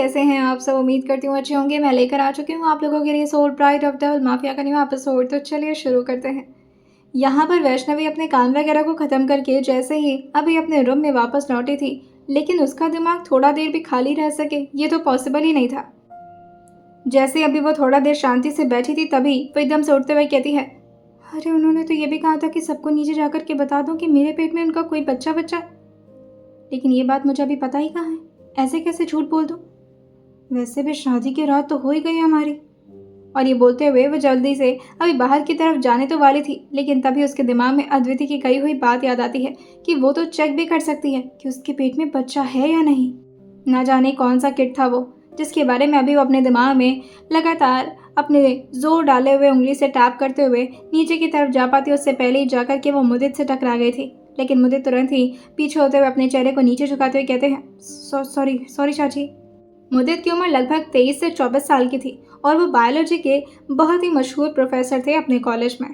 कैसे हैं आप सब? उम्मीद करती हूँ अच्छे होंगे। मैं लेकर आ चुकी हूँ आप लोगों के लिए Soul Bride of the Mafia का न्यू एपिसोड। तो चलिए शुरू करते हैं। यहाँ पर वैष्णवी अपने काम वगैरह को ख़त्म करके जैसे ही अभी अपने रूम में वापस लौटी थी, लेकिन उसका दिमाग थोड़ा देर भी खाली रह सके ये तो पॉसिबल ही नहीं था। जैसे अभी वो थोड़ा देर शांति से बैठी थी, तभी वो एकदम से उठते हुए कहती है, अरे उन्होंने तो ये भी कहा था कि सबको नीचे जाकर के बता दूं कि मेरे पेट में उनका कोई बच्चा बच्चा, लेकिन ये बात मुझे अभी पता ही कहाँ है। ऐसे कैसे झूठ बोल दूं? वैसे भी शादी की रात तो हो ही गई हमारी। और ये बोलते हुए वो जल्दी से अभी बाहर की तरफ जाने तो वाली थी, लेकिन तभी उसके दिमाग में अद्विति की कही हुई बात याद आती है कि वो तो चेक भी कर सकती है कि उसके पेट में बच्चा है या नहीं। ना जाने कौन सा किट था वो, जिसके बारे में अभी वो अपने दिमाग में लगातार अपने जोर डाले हुए उंगली से टैप करते हुए नीचे की तरफ जा पाती। उससे पहले ही जाकर के वो मुदित से टकरा गई थी, लेकिन मुदित तुरंत ही पीछे होते हुए अपने चेहरे को नीचे झुकाते हुए कहते हैं, सॉरी सॉरी चाची। मुदित की उम्र लगभग 23 से 24 साल की थी और वो बायोलॉजी के बहुत ही मशहूर प्रोफेसर थे अपने कॉलेज में।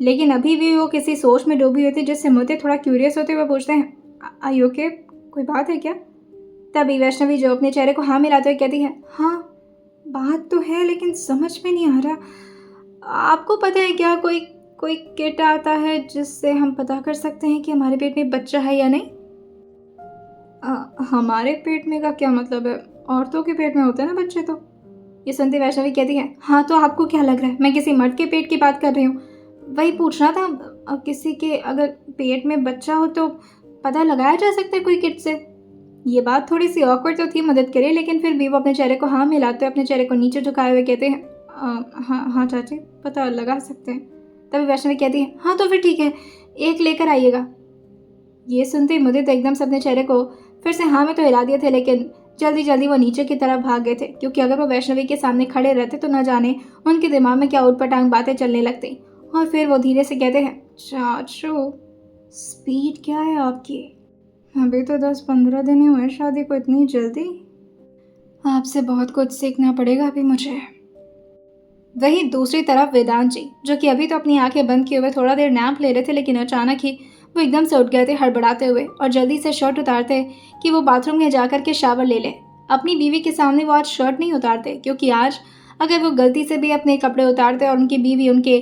लेकिन अभी भी वो किसी सोच में डूबी हुई थी, जिससे मुदित थोड़ा क्यूरियस होते हुए पूछते हैं, आर यू ओके? कोई बात है क्या? तभी वैष्णवी जो अपने चेहरे को हाँ मिलाते हुए कहती है, हाँ बात तो है, लेकिन समझ में नहीं आ रहा। आपको पता है क्या कोई कोई किट आता है जिससे हम पता कर सकते हैं कि हमारे पेट में बच्चा है या नहीं? हमारे पेट में का क्या मतलब है? औरतों के पेट में होते हैं ना बच्चे। तो ये सुनती वैष्णवी कहती है, हाँ तो आपको क्या लग रहा है मैं किसी मर्द के पेट की बात कर रही हूँ? वही पूछना था। किसी के अगर पेट में बच्चा हो तो पता लगाया जा सकता है कोई किट से। ये बात थोड़ी सी ऑकवर्ड तो थी मदद करे, लेकिन फिर भी वो अपने चेहरे को हाँ मिलाते हुए अपने चेहरे को नीचे झुकाए हुए कहते हैं, हाँ हाँ चाची पता लगा सकते हैं। तभी वैष्णवी कहती है, हाँ तो फिर ठीक है, एक लेकर आइएगा। ये सुनते ही मुदित एकदम से अपने चेहरे को फिर से हाँ में तो हिला दिए थे, लेकिन जल्दी जल्दी वो नीचे की तरफ भाग गए थे, क्योंकि अगर वो वैष्णवी के सामने खड़े रहते तो न जाने उनके दिमाग में क्या उटपटांग बातें चलने लगती। और फिर वो धीरे से कहते हैं, चाचू स्पीड क्या है आपकी? अभी तो 10-15 दिन ही हुए शादी को, इतनी जल्दी? आपसे बहुत कुछ सीखना पड़ेगा अभी मुझे। वहीं दूसरी तरफ वेदांत जी, जो कि अभी तो अपनी आंखें बंद किए हुए थोड़ा देर नैप ले रहे थे, लेकिन अचानक ही वो एकदम से उठ गए थे हड़बड़ाते हुए और जल्दी से शर्ट उतारते कि वो बाथरूम में जाकर के शावर ले ले। अपनी बीवी के सामने वो आज शर्ट नहीं उतारते, क्योंकि आज अगर वो गलती से भी अपने कपड़े उतारते और उनकी बीवी उनके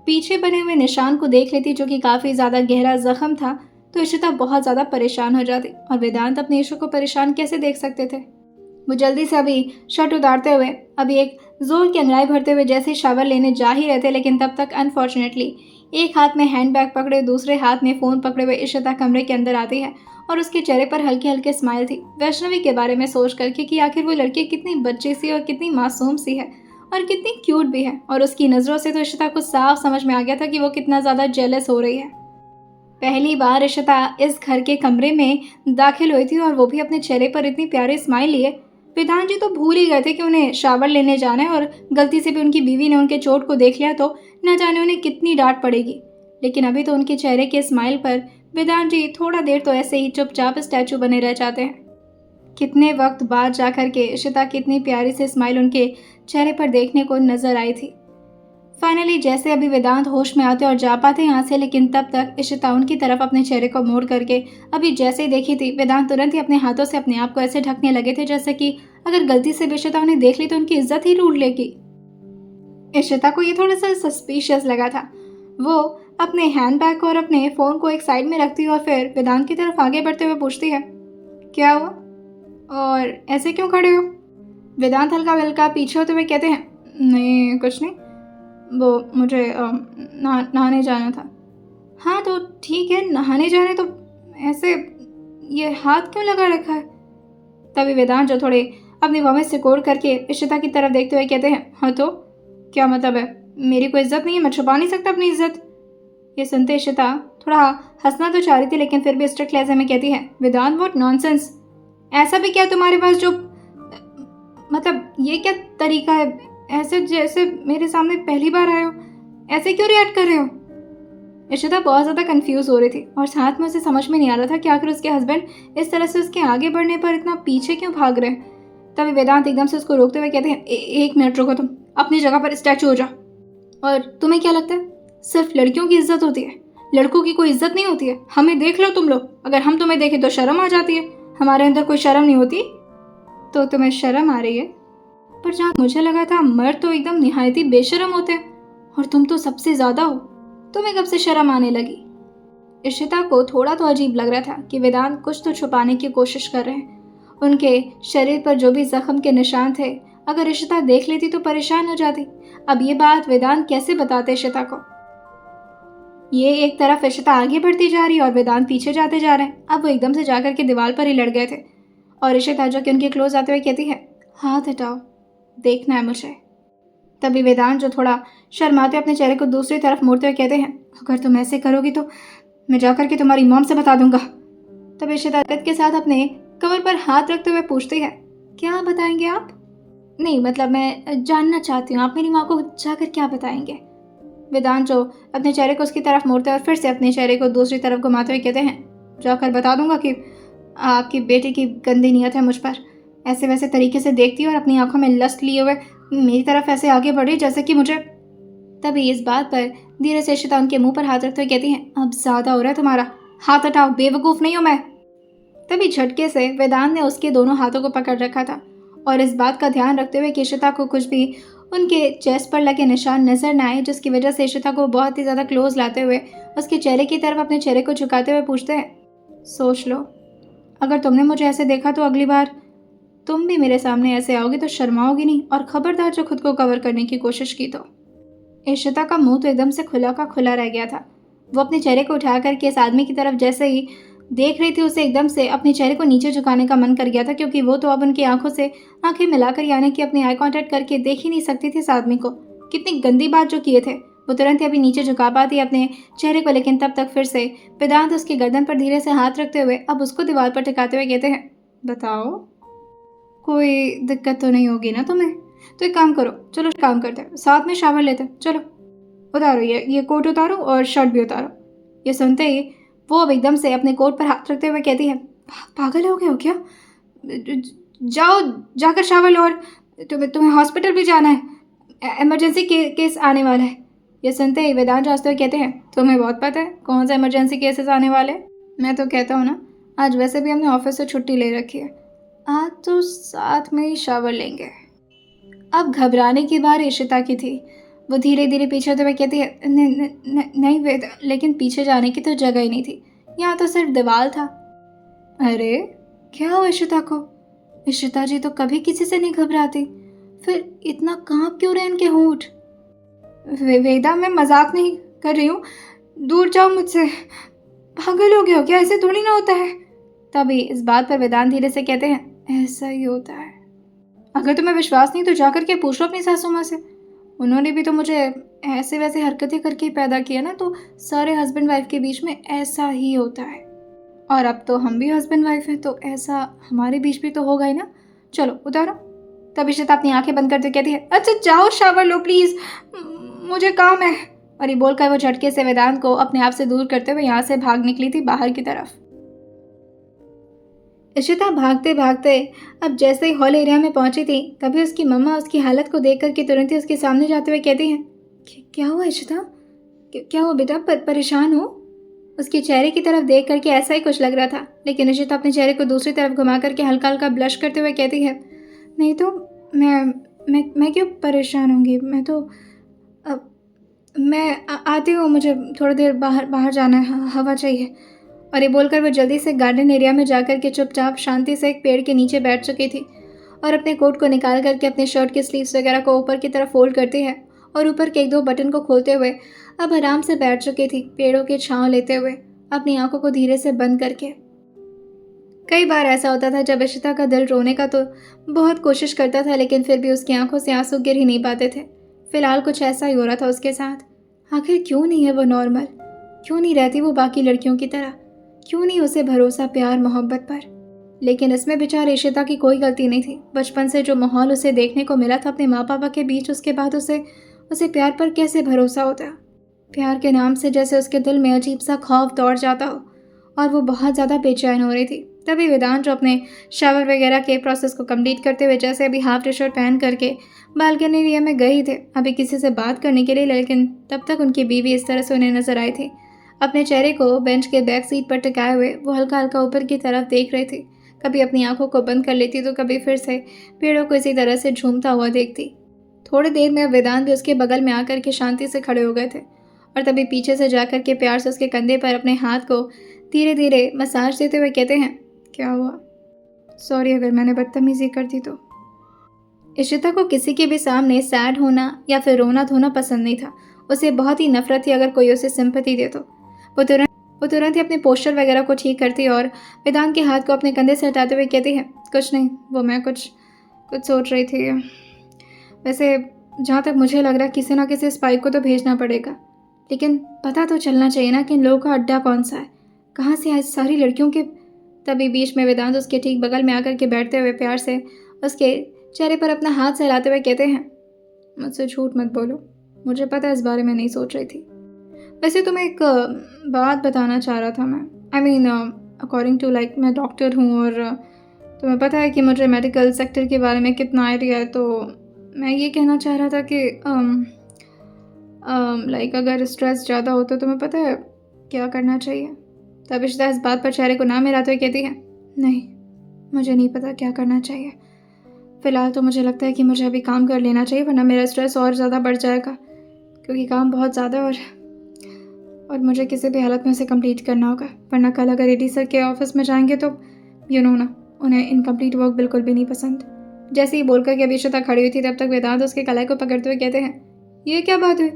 पीछे बने हुए निशान को देख लेती, जो कि काफ़ी ज़्यादा गहरा जख्म था, तो इशिता बहुत ज़्यादा परेशान हो जाती। और वेदांत अपने ईशु को परेशान कैसे देख सकते थे? वो जल्दी से अभी शर्ट उतारते हुए अभी एक जोर की अंगड़ाई भरते हुए जैसे शावर लेने जा ही रहते, लेकिन तब तक अनफॉर्चुनेटली एक हाथ में हैंडबैग पकड़े दूसरे हाथ में फ़ोन पकड़े हुए इशिता कमरे के अंदर आती है और उसके चेहरे पर हल्के हल्के स्माइल थी, वैष्णवी के बारे में सोच करके कि आखिर वो लड़की कितनी बच्ची सी और कितनी मासूम सी है और कितनी क्यूट भी है। और उसकी नज़रों से तो इशिता को साफ समझ में आ गया था कि वो कितना ज़्यादा जेलस हो रही है। पहली बार इशिता इस घर के कमरे में दाखिल हुई थी और वो भी अपने चेहरे पर इतनी प्यारी स्माइल लिए। विधान जी तो भूल ही गए थे कि उन्हें शावर लेने जाना है, और गलती से भी उनकी बीवी ने उनके चोट को देख लिया तो न जाने उन्हें कितनी डांट पड़ेगी। लेकिन अभी तो उनके चेहरे के स्माइल पर विधान जी थोड़ा देर तो ऐसे ही चुपचाप स्टैचू बने रह जाते हैं। कितने वक्त बाद जाकर के इशिता की इतनी प्यारी सी स्माइल उनके चेहरे पर देखने को नजर आई थी। फाइनली जैसे अभी वेदांत होश में आते और जा पाते यहाँ से, लेकिन तब तक इशिता उनकी तरफ अपने चेहरे को मोड़ करके अभी जैसे ही देखी थी, वेदांत तुरंत ही अपने हाथों से अपने आप को ऐसे ढकने लगे थे जैसे कि अगर गलती से भी इशिता उन्हें देख ली तो उनकी इज्जत ही लूट लेगी। इशिता को ये थोड़ा सा सस्पिशियस लगा था। वो अपने हैंडबैग को और अपने फ़ोन को एक साइड में रखती है और फिर वेदांत की तरफ आगे बढ़ते हुए पूछती है, क्या हुआ और ऐसे क्यों खड़े हो? वेदांत हल्का हल्का पीछे होते हुए कहते हैं, नहीं कुछ नहीं, वो मुझे नहाने जाना था। हाँ तो ठीक है, नहाने जाने तो ऐसे ये हाथ क्यों लगा रखा है? तभी वेदांत जो थोड़े अपनी भवें सिकोड़ करके इशिता की तरफ देखते हुए कहते हैं, हाँ तो क्या मतलब है? मेरी कोई इज्जत नहीं है? मैं छुपा नहीं सकता अपनी इज्जत? ये सुनते इशिता थोड़ा हंसना तो चाह रही थी, लेकिन फिर भी स्ट्रिक्ट लहजे में कहती है, वेदांत व्हाट नॉनसेंस, ऐसा भी क्या तुम्हारे पास जो मतलब ये क्या तरीका है? ऐसे जैसे मेरे सामने पहली बार आए हो, ऐसे क्यों रिएक्ट कर रहे हो? इशिता बहुत ज़्यादा कंफ्यूज हो रही थी और साथ में उसे समझ में नहीं आ रहा था कि आखिर उसके हस्बैंड इस तरह से उसके आगे बढ़ने पर इतना पीछे क्यों भाग रहे हैं। तभी वेदांत एकदम से उसको रोकते हुए कहते हैं, एक मिनट रुको, तुम अपनी जगह पर स्टैचू हो जाओ। और तुम्हें क्या लगता है सिर्फ लड़कियों की इज्जत होती है, लड़कों की कोई इज्जत नहीं होती है? हमें देख लो तुम लोग, अगर हम तुम्हें देखें तो शर्म आ जाती है, हमारे अंदर कोई शर्म नहीं होती? तो तुम्हें शर्म आ रही है? पर जहाँ मुझे लगा था मर्द तो एकदम निहायत ही बेशर्म होते हैं, और तुम तो सबसे ज्यादा हो। तुम्हें कब से शर्म आने लगी? इशिता को थोड़ा तो अजीब लग रहा था कि वेदांत कुछ तो छुपाने की कोशिश कर रहे हैं। उनके शरीर पर जो भी जख्म के निशान थे, अगर इशिता देख लेती तो परेशान हो जाती। अब ये बात वेदांत कैसे बताते इशिता को? ये एक तरफ इशिता आगे बढ़ती जा रही और वेदांत पीछे जाते जा रहे हैं। अब वो एकदम से जाकर के दीवार पर ही लड़ गए थे और इशिता जो कि उनके क्लोज आते हुए कहती है, हाथ हटाओ, देखना है मुझे। तभी वेदांत जो थोड़ा शर्माते अपने चेहरे को दूसरी तरफ मोड़ते हुए कहते हैं, अगर तुम ऐसे करोगी तो मैं जाकर के तुम्हारी मॉम से बता दूंगा। तभी इशिता हरकत के साथ अपने कमर पर हाथ रखते हुए पूछती है, क्या बताएंगे आप? नहीं मतलब मैं जानना चाहती हूँ, आप मेरी माँ को जाकर क्या बताएंगे? वेदांत जो अपने चेहरे को उसकी तरफ मोड़ते और फिर से अपने चेहरे को दूसरी तरफ घुमाते हुए कहते हैं, जाकर बता दूंगा कि आपकी बेटी की गंदी नीयत है मुझ पर। ऐसे वैसे तरीके से देखती और अपनी आंखों में लस्ट लिए हुए मेरी तरफ ऐसे आगे बढ़ी जैसे कि मुझे। तभी इस बात पर धीरे से इशिता उनके मुंह पर हाथ रखते हुए कहती हैं, अब ज्यादा हो रहा है तुम्हारा, हाथ हटाओ, बेवकूफ़ नहीं हूँ मैं। तभी झटके से वेदांत ने उसके दोनों हाथों को पकड़ रखा था और इस बात का ध्यान रखते हुए कि इशिता को कुछ भी उनके चेस्ट पर लगे निशान नजर न आए, जिसकी वजह से इशिता को बहुत ही ज़्यादा क्लोज लाते हुए उसके चेहरे की तरफ अपने चेहरे को झुकाते हुए पूछते हैं, सोच लो, अगर तुमने मुझे ऐसे देखा तो अगली बार तुम भी मेरे सामने ऐसे आओगी तो शर्माओगी नहीं, और खबरदार जो खुद को कवर करने की कोशिश की तो। इशिता का मुंह तो एकदम से खुला का खुला रह गया था। वो अपने चेहरे को उठा करके इस आदमी की तरफ जैसे ही देख रही थी, उसे एकदम से अपने चेहरे को नीचे झुकाने का मन कर गया था, क्योंकि वो तो अब उनकी आंखों से आंखें मिलाकर यानी कि अपनी आई कांटेक्ट करके देख ही नहीं सकती थी इस आदमी को। कितनी गंदी बात जो किए थे, वो तुरंत ही अभी नीचे झुका पाती अपने चेहरे को, लेकिन तब तक फिर से वेदांत उसकी गर्दन पर धीरे से हाथ रखते हुए अब उसको दीवार पर टिकाते हुए कहते हैं, बताओ, कोई दिक्कत तो नहीं होगी ना तुम्हें? तो एक काम करो, चलो काम करते हैं, साथ में शावर लेते हैं, चलो उतारो ये कोट उतारो और शर्ट भी उतारो। ये सुनते ही वो अब एकदम से अपने कोट पर हाथ रखते हुए कहती है, पागल हो गए हो क्या? जाओ जाकर शावर लो, और तुम्हें हॉस्पिटल भी जाना है, इमरजेंसी केस आने वाला है। ये सुनते ही वेदांत हंसते हुए कहते हैं, तुम्हें बहुत पता है कौन सा इमरजेंसी केसेस आने वाले? मैं तो कहता हूँ ना, आज वैसे भी हमने ऑफिस से छुट्टी ले रखी है, आज तो साथ में ही शावर लेंगे। अब घबराने की बार इशिता की थी। वो धीरे धीरे पीछे होते हुए कहती है, नहीं वेद, लेकिन पीछे जाने की तो जगह ही नहीं थी, यहाँ तो सिर्फ दीवार था। अरे क्या हुआ इशिता को? इशिता जी तो कभी किसी से नहीं घबराती, फिर इतना कांप क्यों रहे इनके होंठ? वेदा, मैं मजाक नहीं कर रही हूँ, दूर जाओ मुझसे, पागल हो गए हो क्या? ऐसे थोड़ी ना होता है। तभी इस बात पर वेदांत धीरे से कहते हैं, ऐसा ही होता है। अगर तुम्हें विश्वास नहीं तो जाकर के पूछ लो अपनी सासू माँ से, उन्होंने भी तो मुझे ऐसे वैसे हरकतें करके ही पैदा किया ना, तो सारे हस्बैंड वाइफ के बीच में ऐसा ही होता है, और अब तो हम भी हस्बैंड वाइफ हैं तो ऐसा हमारे बीच भी तो होगा ही ना, चलो उतारो। तभी इशिता अपनी आंखें बंद करते कहती है, अच्छा जाओ शावर लो प्लीज़, मुझे काम है। और ये बोलकर वो झटके से वेदांत को अपने आप से दूर करते हुए यहाँ से भाग निकली थी बाहर की तरफ। इशिता भागते भागते अब जैसे ही हॉल एरिया में पहुंची थी, तभी उसकी मम्मा उसकी हालत को देख करके तुरंत ही उसके सामने जाते हुए कहती हैं, क्या हुआ इशिता? क्या हुआ बेटा, परेशान हो? उसके चेहरे की तरफ देख करके ऐसा ही कुछ लग रहा था, लेकिन इशिता अपने चेहरे को दूसरी तरफ घुमा करके हल्का हल्का ब्लश करते हुए कहती है, नहीं तो मैं क्यों परेशान होंगी, मैं तो मैं आती हूँ, मुझे थोड़ी देर बाहर जाना है, हवा चाहिए। और ये बोलकर वो जल्दी से गार्डन एरिया में जाकर के चुपचाप शांति से एक पेड़ के नीचे बैठ चुकी थी और अपने कोट को निकाल करके अपने शर्ट के स्लीव्स वगैरह को ऊपर की तरफ फोल्ड करती है और ऊपर के एक दो बटन को खोलते हुए अब आराम से बैठ चुकी थी, पेड़ों की छांव लेते हुए अपनी आंखों को धीरे से बंद करके। कई बार ऐसा होता था जब इशिता का दिल रोने का तो बहुत कोशिश करता था, लेकिन फिर भी उसकी आंखों से आंसू गिर ही नहीं पाते थे। फिलहाल कुछ ऐसा ही हो रहा था उसके साथ। आखिर क्यों नहीं है वो नॉर्मल? क्यों नहीं रहती वो बाकी लड़कियों की तरह? क्यों नहीं उसे भरोसा प्यार मोहब्बत पर? लेकिन इसमें बेचारी इशिता की कोई गलती नहीं थी। बचपन से जो माहौल उसे देखने को मिला था अपने माँ पापा के बीच, उसके बाद उसे प्यार पर कैसे भरोसा होता? प्यार के नाम से जैसे उसके दिल में अजीब सा खौफ दौड़ जाता हो और वो बहुत ज़्यादा बेचैन हो रही थी। तभी वेदांत जो अपने शावर वगैरह के प्रोसेस को कंप्लीट करते हुए जैसे अभी हाफ टी शर्ट पहन करके बालकनी एरिया में गए थे अभी किसी से बात करने के लिए, लेकिन तब तक उनकी बीवी इस तरह से उन्हें नजर आई थी। अपने चेहरे को बेंच के बैक सीट पर टिकाए हुए वो हल्का हल्का ऊपर की तरफ देख रही थी। कभी अपनी आंखों को बंद कर लेती तो कभी फिर से पेड़ों को इसी तरह से झूमता हुआ देखती। थोड़ी देर में वेदांत भी उसके बगल में आकर के शांति से खड़े हो गए थे और तभी पीछे से जाकर के प्यार से उसके कंधे पर अपने हाथ को धीरे धीरे मसाज देते हुए कहते हैं, क्या हुआ? सॉरी अगर मैंने बदतमीजी कर दी तो। इशिता को किसी के भी सामने सैड होना या फिर रोना धोना पसंद नहीं था। उसे बहुत ही नफरत थी अगर कोई उसे सिंपैथी दे तो। वो तुरंत ही अपने पोस्टर वगैरह को ठीक करती और वेदांत के हाथ को अपने कंधे से हटाते हुए कहती है, कुछ नहीं, वो मैं कुछ सोच रही थी। वैसे जहाँ तक मुझे लग रहा है किसी ना किसी स्पाई को तो भेजना पड़ेगा, लेकिन पता तो चलना चाहिए ना कि इन लोगों का अड्डा कौन सा है, कहाँ से आज सारी लड़कियों के। तभी बीच में वेदांत उसके ठीक बगल में आकर के बैठते हुए प्यार से उसके चेहरे पर अपना हाथ सहलाते हुए कहते हैं, मुझसे झूठ मत बोलो, मुझे पता है इस बारे में नहीं सोच रही थी। वैसे तुम्हें एक बात बताना चाह रहा था मैं। I mean according to like मैं डॉक्टर हूँ और तुम्हें पता है कि मुझे मेडिकल सेक्टर के बारे में कितना आइडिया है, तो मैं ये कहना चाह रहा था कि लाइक अगर स्ट्रेस ज़्यादा हो तो तुम्हें पता है क्या करना चाहिए। तब इशिता इस बात पर चेहरे को ना मिलाते हुए कहती है, नहीं मुझे नहीं पता क्या करना चाहिए। फ़िलहाल तो मुझे लगता है कि मुझे अभी काम कर लेना चाहिए, वरना मेरा स्ट्रेस और ज़्यादा बढ़ जाएगा, क्योंकि काम बहुत ज़्यादा है और मुझे किसी भी हालत में उसे कंप्लीट करना होगा, वरना कल अगर एडी सर के ऑफिस में जाएंगे तो यू नो ना, उन्हें इनकम्प्लीट वर्क बिल्कुल भी नहीं पसंद। जैसे ही बोलकर के अभी इशिता खड़ी हुई थी तब तक वेदांत उसके कलाई को पकड़ते हुए कहते हैं, ये क्या बात हुई?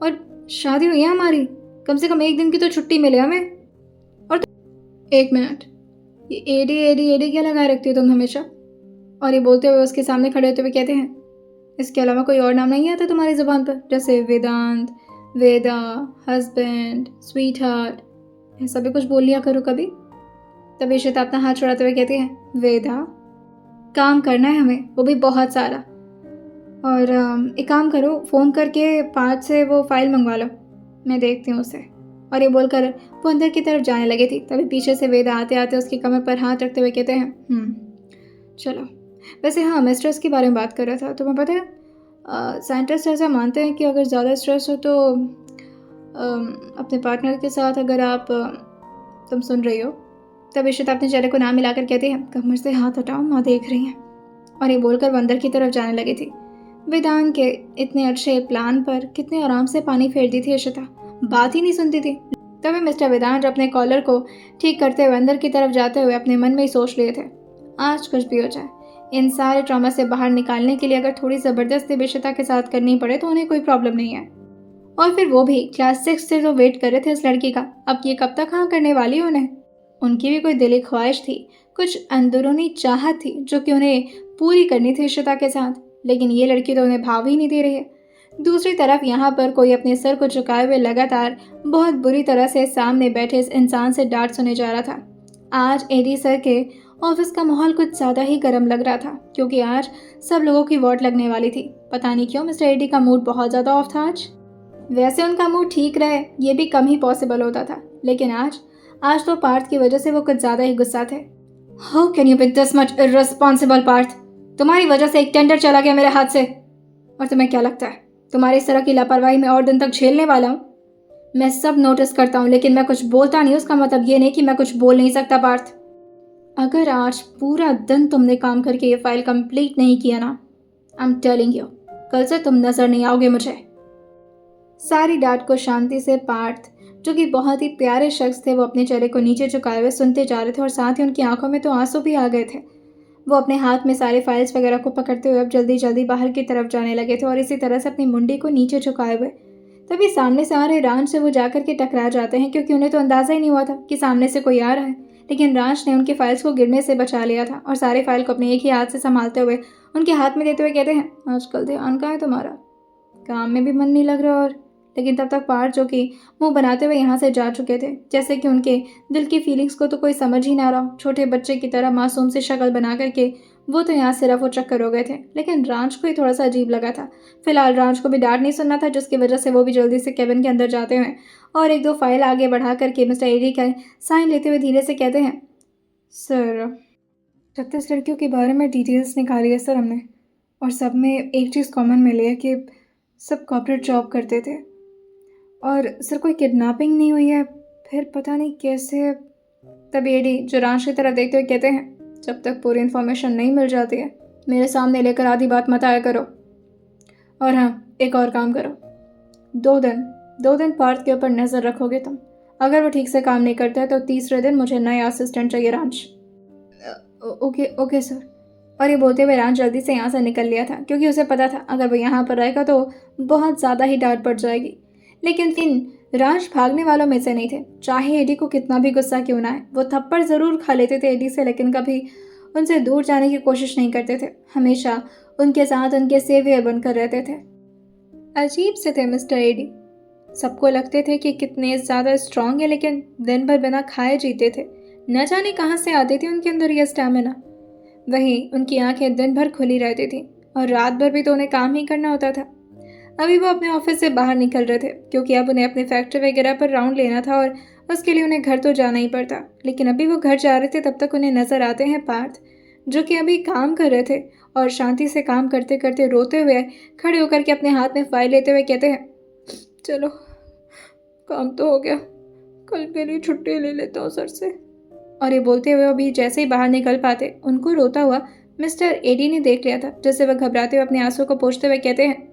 और शादी हुई है हमारी, कम से कम एक दिन की तो छुट्टी मिले हमें। और एक मिनट, ये एडी एडी एडी क्या लगाए रखती हो तुम हमेशा? और ये बोलते हुए उसके सामने खड़े होते हुए कहते हैं, इसके अलावा कोई और नाम नहीं आता तुम्हारी ज़ुबान पर, जैसे वेदांत, वेदा, हस्बैंड, स्वीट हार्ट, ऐसा भी कुछ बोल लिया करो कभी। तभी इशिता अपना हाथ छुड़ाते हुए कहती है, वेदा काम करना है हमें, वो भी बहुत सारा। और एक काम करो, फ़ोन करके 5 से वो फाइल मंगवा लो, मैं देखती हूँ उसे। और ये बोलकर वो अंदर की तरफ जाने लगी थी। तभी पीछे से वेदा आते आते उसकी कमर पर हाथ रखते हुए कहते हैं, चलो। वैसे हाँ, मैं स्ट्रेस के बारे में बात कर रहा था। तुम्हें पता है साइंटिस्ट ऐसा मानते हैं कि अगर ज़्यादा स्ट्रेस हो तो अपने पार्टनर के साथ अगर आप तुम सुन रही हो, तब इशिता अपने चेहरे को ना मिलाकर कहती है, कमर से हाथ हटाओ, माँ देख रही हैं। और ये बोलकर वो अंदर की तरफ जाने लगी थी। वेदांत के इतने अच्छे प्लान पर कितने आराम से पानी फेर दी थी इशिता, बात ही नहीं सुनती थी। तभी मिस्टर वेदांत अपने कॉलर को ठीक करते हुए अंदर की तरफ जाते हुए अपने मन में ही सोच लिए थे, आज कुछ भी हो जाए, इन सारे ट्रॉमा से बाहर निकालने के लिए अगर थोड़ी ज़बरदस्ती इशिता के साथ करनी पड़े तो उन्हें कोई प्रॉब्लम नहीं है। और फिर वो भी क्लास 6 से तो वेट कर रहे थे इस लड़की का, अब ये कब तक हाँ करने वाली उन्हें। उनकी भी कोई दिली ख्वाहिश थी, कुछ अंदरूनी चाहत थी जो कि उन्हें पूरी करनी थी इशिता के साथ, लेकिन ये लड़की तो उन्हें भाव ही नहीं दे रही है। दूसरी तरफ यहाँ पर कोई अपने सर को झुकाए हुए लगातार बहुत बुरी तरह से सामने बैठे इस इंसान से डांट सुने जा रहा था। आज एडी सर के ऑफिस का माहौल कुछ ज़्यादा ही गर्म लग रहा था, क्योंकि आज सब लोगों की वोट लगने वाली थी। पता नहीं क्यों मिस्टर एडी का मूड बहुत ज़्यादा ऑफ था आज। वैसे उनका मूड ठीक रहे ये भी कम ही पॉसिबल होता था, लेकिन आज तो पार्थ की वजह से वो कुछ ज़्यादा ही गुस्सा थे। How can you be this much irresponsible Parth? तुम्हारी वजह से एक टेंडर चला गया मेरे हाथ से, और तुम्हें क्या लगता है तुम्हारी इस तरह की लापरवाही में और दिन तक झेलने वाला हूँ? मैं सब नोटिस करता हूँ, लेकिन मैं कुछ बोलता नहीं, उसका मतलब ये नहीं कि मैं कुछ बोल नहीं सकता पार्थ। अगर आज पूरा दिन तुमने काम करके ये फाइल कंप्लीट नहीं किया ना, आई एम टेलिंग यू, कल से तुम नजर नहीं आओगे मुझे। सारी डांट को शांति से पार्थ, जो कि बहुत ही प्यारे शख्स थे, वो अपने चेहरे को नीचे झुकाए हुए सुनते जा रहे थे और साथ ही उनकी आंखों में तो आंसू भी आ गए थे। वो अपने हाथ में सारे फाइल्स वगैरह को पकड़ते हुए अब जल्दी जल्दी बाहर की तरफ जाने लगे थे और इसी तरह से अपनी मुंडी को नीचे झुकाए हुए। तभी सामने से आ रहे रांच से वो जाकर के टकरा जाते हैं, क्योंकि उन्हें तो अंदाज़ा ही नहीं हुआ था कि सामने से कोई आ रहा है। लेकिन रांच ने उनके फाइल्स को गिरने से बचा लिया था और सारे फाइल को अपने एक ही हाथ से संभालते हुए उनके हाथ में देते हुए कहते हैं, आजकल ध्यान कहाँ है तुम्हारा, काम में भी मन नहीं लग रहा। और लेकिन तब तक पार्थ, जो कि मुंह बनाते हुए यहाँ से जा चुके थे, जैसे कि उनके दिल की फीलिंग्स को तो कोई समझ ही ना रहा। छोटे बच्चे की तरह मासूम सी शक्ल बना करके वो तो यहाँ सिर्फ वो चक्कर हो गए थे, लेकिन रांच को ही थोड़ा सा अजीब लगा था। फिलहाल रांच को भी डांट नहीं सुनना था, जिसकी वजह से वो भी जल्दी से केबिन के अंदर जाते हुए और एक दो फाइल आगे बढ़ा करके मिस्टर एडी का साइन लेते हुए धीरे से कहते हैं, सर 36 लड़कियों के बारे में डिटेल्स निकाली है सर हमने, और सब में एक चीज़ कॉमन मिली है कि सब कॉर्पोरेट जॉब करते थे। और सर कोई किडनैपिंग नहीं हुई है, फिर पता नहीं कैसे। तभी एडी जो रांच की तरफ देखते हुए कहते हैं, जब तक पूरी इन्फॉर्मेशन नहीं मिल जाती है मेरे सामने लेकर आधी बात मत आया करो। और हाँ, एक और काम करो, 2 दिन पार्थ के ऊपर नज़र रखोगे तुम। अगर वो ठीक से काम नहीं करता है तो तीसरे दिन मुझे नए असिस्टेंट चाहिए रांच। Okay sir. और ये बोलते हुए रांच जल्दी से यहाँ से निकल लिया था, क्योंकि उसे पता था अगर वो यहाँ पर रहेगा तो बहुत ज़्यादा ही डांट पड़ जाएगी। लेकिन रांच भागने वालों में से नहीं थे। चाहे एडी को कितना भी गुस्सा क्यों ना आए, वो थप्पड़ ज़रूर खा लेते थे एडी से, लेकिन कभी उनसे दूर जाने की कोशिश नहीं करते थे। हमेशा उनके साथ उनके सेवियर बनकर रहते थे। अजीब से थे मिस्टर एडी। सबको लगते थे कि कितने ज़्यादा स्ट्रांग है, लेकिन दिन भर बिना खाए जीते थे। न जाने कहाँ से आती थी उनके अंदर यह स्टैमिना। वहीं उनकी आंखें दिन भर खुली रहती थी और रात भर भी तो उन्हें काम ही करना होता था। अभी वो अपने ऑफिस से बाहर निकल रहे थे, क्योंकि अब उन्हें अपनी फैक्ट्री वगैरह पर राउंड लेना था और उसके लिए उन्हें घर तो जाना ही पड़ता। लेकिन अभी वो घर जा रहे थे तब तक उन्हें नज़र आते हैं पार्थ, जो कि अभी काम कर रहे थे और शांति से काम करते करते रोते हुए खड़े होकर के अपने हाथ में फाइल लेते हुए कहते हैं, चलो काम तो हो गया, कल के लिए छुट्टी ले लेता हूँ सर से। और ये बोलते हुए अभी जैसे ही बाहर निकल पाते उनको रोता हुआ मिस्टर एडी ने देख लिया था, जिससे वह घबराते हुए अपने आंसू को पोंछते हुए कहते हैं,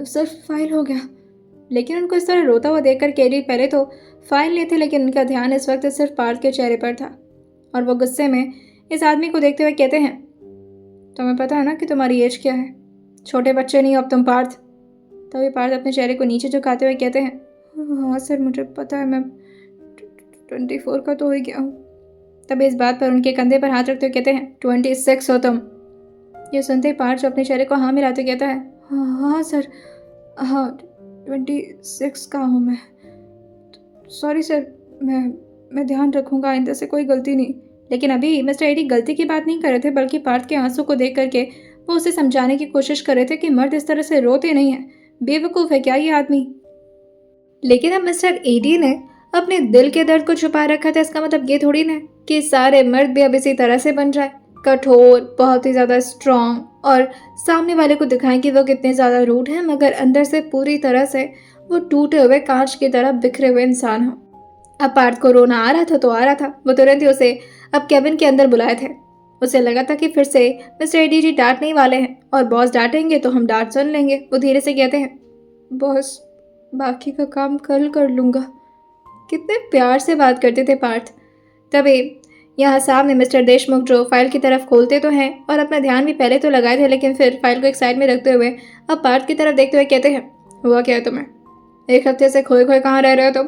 सर फाइल हो गया। लेकिन उनको इस तरह रोता हुआ देखकर केडी पहले तो फाइल लेते, लेकिन उनका ध्यान इस वक्त सिर्फ पार्थ के चेहरे पर था और वो गुस्से में इस आदमी को देखते हुए कहते हैं, तुम्हें पता है ना कि तुम्हारी एज क्या है? छोटे बच्चे नहीं हो अब तुम पार्थ। तभी पार्थ अपने चेहरे को नीचे झुकाते हुए कहते हैं, हाँ सर मुझे पता है, मैं 24 का तो हो ही गया हूँ। तभी इस बात पर उनके कंधे पर हाथ रखते हुए कहते हैं, 26 हो तुम। ये सुनते ही पार्थ जो अपने चेहरे को हाँ मिलाते कहता है, हाँ सर, हाँ 26 का हूँ मैं। सॉरी सर, मैं ध्यान रखूँगा, आइंदा से कोई गलती नहीं। लेकिन अभी मिस्टर एडी गलती की बात नहीं कर रहे थे, बल्कि पार्थ के आंसू को देख करके वो उसे समझाने की कोशिश कर रहे थे कि मर्द इस तरह से रोते नहीं हैं, बेवकूफ़ है क्या ये आदमी। लेकिन अब मिस्टर एडी ने अपने दिल के दर्द को छुपा रखा था। इसका मतलब ये थोड़ी ना कि सारे मर्द भी अब इसी तरह से बन जाए, कठोर, बहुत ही ज़्यादा स्ट्रॉन्ग और सामने वाले को दिखाएं कि वो कितने ज़्यादा रूड है, मगर अंदर से पूरी तरह से वो टूटे हुए कांच की तरह बिखरे हुए इंसान हो। अब पार्थ को रोना आ रहा था तो आ रहा था। वो तुरंत ही उसे अब कैबिन के अंदर बुलाए थे। उसे लगा था कि फिर से मिस्टर एडी जी डांटने वाले हैं और बॉस डांटेंगे तो हम डांट सुन लेंगे। वो धीरे से कहते हैं, बॉस बाकी का काम कल कर लूँगा। कितने प्यार से बात करते थे पार्थ। तभी यहाँ सामने मिस्टर देशमुख जो फाइल की तरफ खोलते तो हैं और अपना ध्यान भी पहले तो लगाए थे, लेकिन फिर फाइल को एक साइड में रखते हुए अब पार्थ की तरफ देखते हुए कहते हैं, हुआ क्या है तुम्हें? 1 हफ्ते से खोए खोए कहाँ रह रहे हो तुम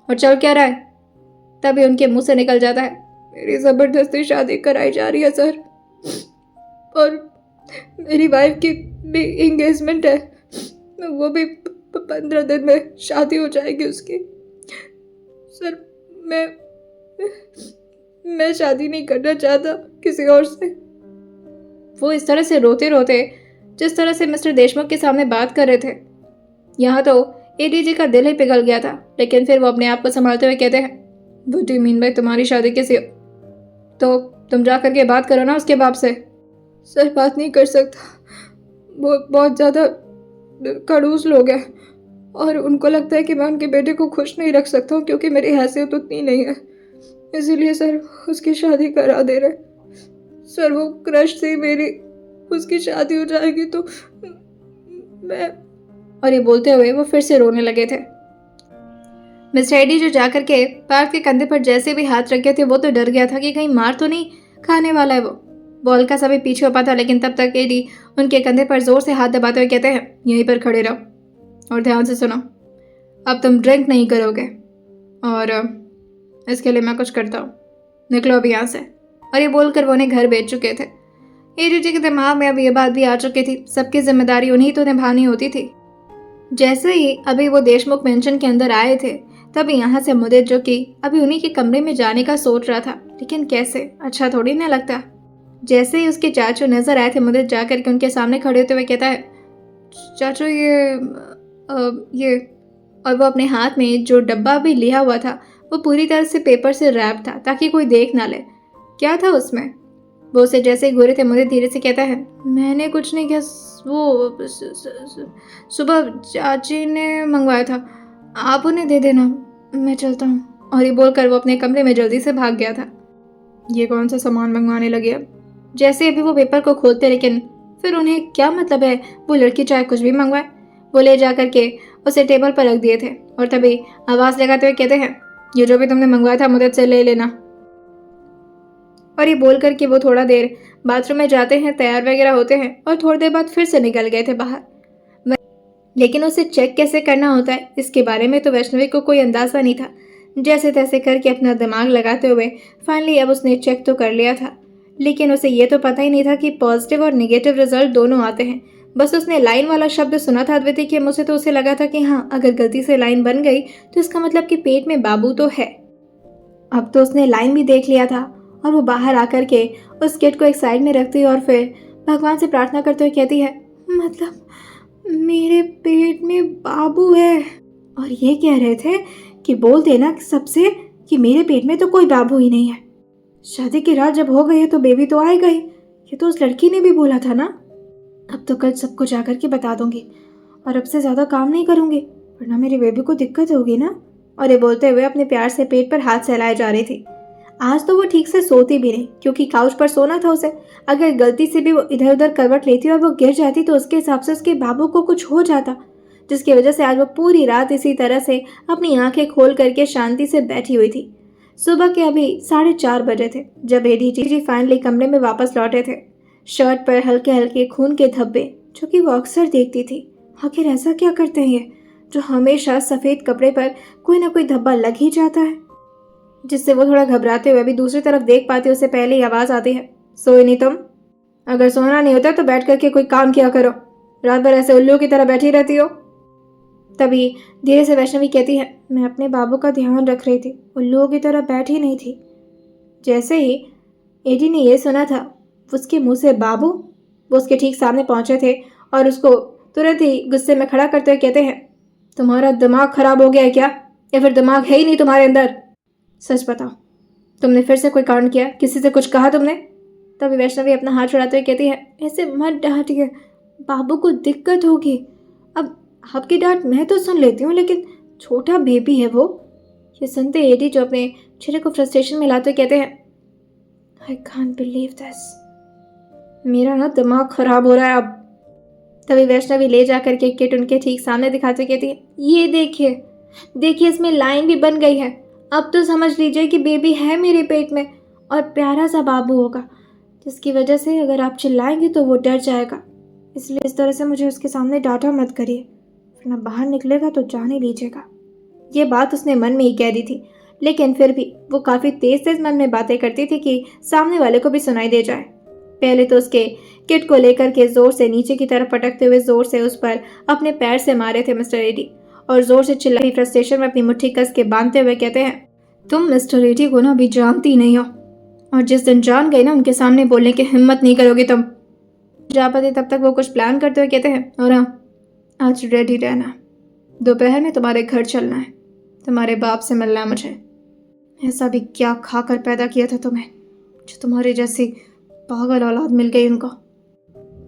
और चल क्या रहा है? तभी उनके मुंह से निकल जाता है, मेरी ज़बरदस्ती शादी कराई जा रही है सर, और मेरी वाइफ की भी इंगेजमेंट है, वो भी 15 दिन में शादी हो जाएगी उसकी। सर मैं शादी नहीं करना चाहता किसी और से। वो इस तरह से रोते रोते जिस तरह से मिस्टर देशमुख के सामने बात कर रहे थे, यहाँ तो एडीजी का दिल ही पिघल गया था। लेकिन फिर वो अपने आप को संभालते हुए कहते हैं, व्हाट डू यू मीन भाई, तुम्हारी शादी कैसे? तो तुम जा करके बात करो ना उसके बाप से। सर बात नहीं कर सकता, वो बहुत ज़्यादा खड़ूस लोग हैं और उनको लगता है कि मैं उनके बेटे को खुश नहीं रख सकता हूँ, क्योंकि मेरी हैसियत उतनी नहीं है, इसीलिए सर उसकी शादी करा दे रहे। सर वो क्रश से मेरी उसकी शादी हो जाएगी तो मैं। और ये बोलते हुए वो फिर से रोने लगे थे। मिस्टर एडी जो जाकर के पार्थ के कंधे पर जैसे भी हाथ रखे थे वो तो डर गया था कि कहीं मार तो नहीं खाने वाला है। वो हल्का सा भी पीछे हो पाता, लेकिन तब तक एडी उनके कंधे पर जोर से हाथ दबाते हुए कहते हैं, यहीं पर खड़े रहो और ध्यान से सुनो, अब तुम ड्रिंक नहीं करोगे और इसके लिए मैं कुछ करता हूँ, निकलो अभी यहाँ से। और ये बोलकर वो उन्हें घर भेज चुके थे। एडी जी के दिमाग में अब ये बात भी आ चुकी थी, सबकी जिम्मेदारी उन्हीं तो निभानी होती थी। जैसे ही अभी वो देशमुख मेंशन के अंदर आए थे, तभी यहाँ से मुदित, जो कि अभी उन्हीं के कमरे में जाने का सोच रहा था, लेकिन कैसे, अच्छा थोड़ी ना लगता। जैसे ही उसके चाचू नजर आए थे, मुदित जाकर के उनके सामने खड़े होते हुए कहता है, चाचू ये और वो अपने हाथ में जो डब्बा भी लिया हुआ था वो पूरी तरह से पेपर से रैप था ताकि कोई देख ना ले। क्या था उसमें? वो उसे जैसे ही घूरे थे, मुझे धीरे से कहता है, मैंने कुछ नहीं किया, वो सुबह चाची ने मंगवाया था, आप उन्हें दे देना, मैं चलता हूँ। और ये बोलकर वो अपने कमरे में जल्दी से भाग गया था। ये कौन सा सामान मंगवाने लगे अब? जैसे अभी वो पेपर को खोलते, लेकिन फिर उन्हें क्या मतलब है वो लड़की चाहे कुछ भी मंगवाए। वो ले जा करके उसे टेबल पर रख दिए थे और तभी आवाज़ लगाते हुए कहते हैं, ये जो भी तुमने मंगवाया था मुझे से ले लेना। और ये बोल करके वो थोड़ा देर बाथरूम में जाते हैं, तैयार वगैरह होते हैं और थोड़ी देर बाद फिर से निकल गए थे बाहर। लेकिन उसे चेक कैसे करना होता है इसके बारे में तो वैष्णवी को कोई अंदाजा नहीं था। जैसे तैसे करके अपना दिमाग लगाते हुए फाइनली अब उसने चेक तो कर लिया था, लेकिन उसे ये तो पता ही नहीं था कि पॉजिटिव और निगेटिव रिजल्ट दोनों आते हैं। बस उसने लाइन वाला शब्द सुना था अद्वितीय के मुँह से, तो उसे लगा था कि हाँ, अगर गलती से लाइन बन गई तो इसका मतलब कि पेट में बाबू तो है। अब तो उसने लाइन भी देख लिया था और वो बाहर आकर के उस किट को एक साइड में रखती है और फिर भगवान से प्रार्थना करते हुए कहती है, मतलब मेरे पेट में बाबू है। और ये कह रहे थे कि बोल देना सबसे कि मेरे पेट में तो कोई बाबू ही नहीं है। शादी की रात जब हो गई है तो बेबी तो आएगा ही, ये तो उस लड़की ने भी बोला था ना। अब तो कल सबको जाकर के बता दूंगी और अब से ज़्यादा काम नहीं करूंगी, वरना मेरी बेबी को दिक्कत होगी ना। और ये बोलते हुए अपने प्यार से पेट पर हाथ सहलाए जा रही थी। आज तो वो ठीक से सोती भी नहीं, क्योंकि काउच पर सोना था उसे। अगर गलती से भी वो इधर उधर करवट लेती और वो गिर जाती तो उसके हिसाब से उसके बाबू को कुछ हो जाता, जिसकी वजह से आज वो पूरी रात इसी तरह से अपनी आंखें खोल करके शांति से बैठी हुई थी। सुबह के अभी 4:30 बजे थे जब एडीजी फाइनली कमरे में वापस लौटे थे। शर्ट पर हल्के हल्के खून के धब्बे, जो कि वो अक्सर देखती थी। आखिर ऐसा क्या करते हैं ये, जो हमेशा सफ़ेद कपड़े पर कोई ना कोई धब्बा लग ही जाता है। जिससे वो थोड़ा घबराते हुए अभी दूसरी तरफ देख पाती, उससे पहले ही आवाज़ आती है, सोए नहीं तुम? अगर सोना नहीं होता तो बैठ करके कोई काम किया करो, रात भर ऐसे उल्लू की तरह बैठी रहती हो। तभी धीरे से वैष्णवी कहती है, मैं अपने बाबू का ध्यान रख रही थी, उल्लुओं की तरह बैठी नहीं थी। जैसे ही एडी ने यह सुना था, उसके मुंह से बाबू, वो उसके ठीक सामने पहुंचे थे और उसको तुरंत ही गुस्से में खड़ा करते हुए कहते हैं, तुम्हारा दिमाग खराब हो गया है क्या, या फिर दिमाग है ही नहीं तुम्हारे अंदर? सच बताओ, तुमने फिर से कोई कांड किया? किसी से कुछ कहा तुमने? तभी वैष्णवी अपना हाथ छुड़ाते हुए कहती है, ऐसे मत डांटिए, बाबू को दिक्कत होगी। अब आपकी डांट मैं तो सुन लेती हूँ, लेकिन छोटा बेबी है वो। ये सुनते एडी जो अपने चेहरे को फ्रस्ट्रेशन में लाते कहते हैं, आई कांट बिलीव दिस, मेरा ना दिमाग खराब हो रहा है अब। तभी वैष्णवी ले जा करके किट उनके ठीक सामने दिखाते कहती है, ये देखिए देखिए, इसमें लाइन भी बन गई है। अब तो समझ लीजिए कि बेबी है मेरे पेट में और प्यारा सा बाबू होगा, जिसकी वजह से अगर आप चिल्लाएंगे तो वो डर जाएगा। इसलिए इस तरह से मुझे उसके सामने डांटा मत करिए, वरना बाहर निकलेगा तो जान ही लीजिएगा। ये बात उसने मन में ही कह दी थी, लेकिन फिर भी वो काफ़ी तेज तेज मन में बातें करती थी कि सामने वाले को भी सुनाई दे जाए। पहले तो उसके किट को लेकर के जोर से नीचे की तरफ पटकते हुए जोर से उस पर अपने पैर से मारे थे मिस्टर एडी, और जोर से चिल्लाई फ्रस्ट्रेशन में अपनी मुट्ठी कस के बांधते हुए कहते हैं, तुम मिस्टर एडी को ना अभी जानती नहीं हो, और जिस दिन जान गई ना उनके सामने बोलने की हिम्मत नहीं करोगी तुम। जा पाते तब तक वो कुछ प्लान करते हुए कहते हैं, और हाँ, आज रेडी रहना, दोपहर में तुम्हारे घर चलना है, तुम्हारे बाप से मिलना है मुझे। ऐसा भी क्या खाकर पैदा किया था तुम्हें, जो तुम्हारी जैसी पागल औलाद मिल गई उनको।